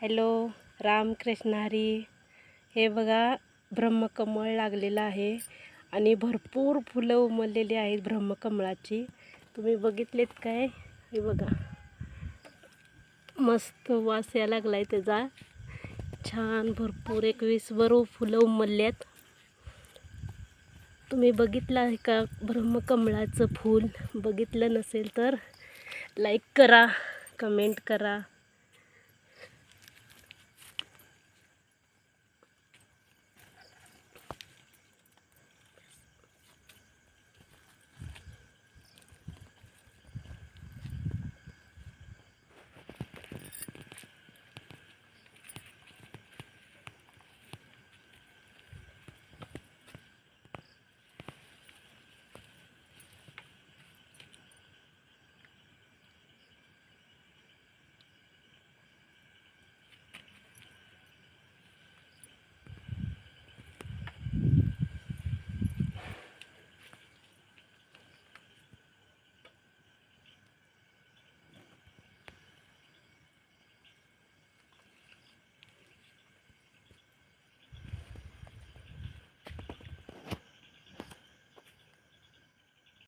Hello Ramakrishna Hari. हे बघा ब्रह्मकमळ लागलेलं आहे आणि भरपूर फुलं उमललेली आहेत ब्रह्मकमळाची. तुम्ही बघितलेत काय? हे बघा मस्त वास या लागलाय त्याचा. छान भरपूर 21 फुलं उमलल्यात. तुम्ही बघितलं आहे का ब्रह्मकमळाचं फूल? बघितलं नसेल तर लाईक करा, कमेंट करा.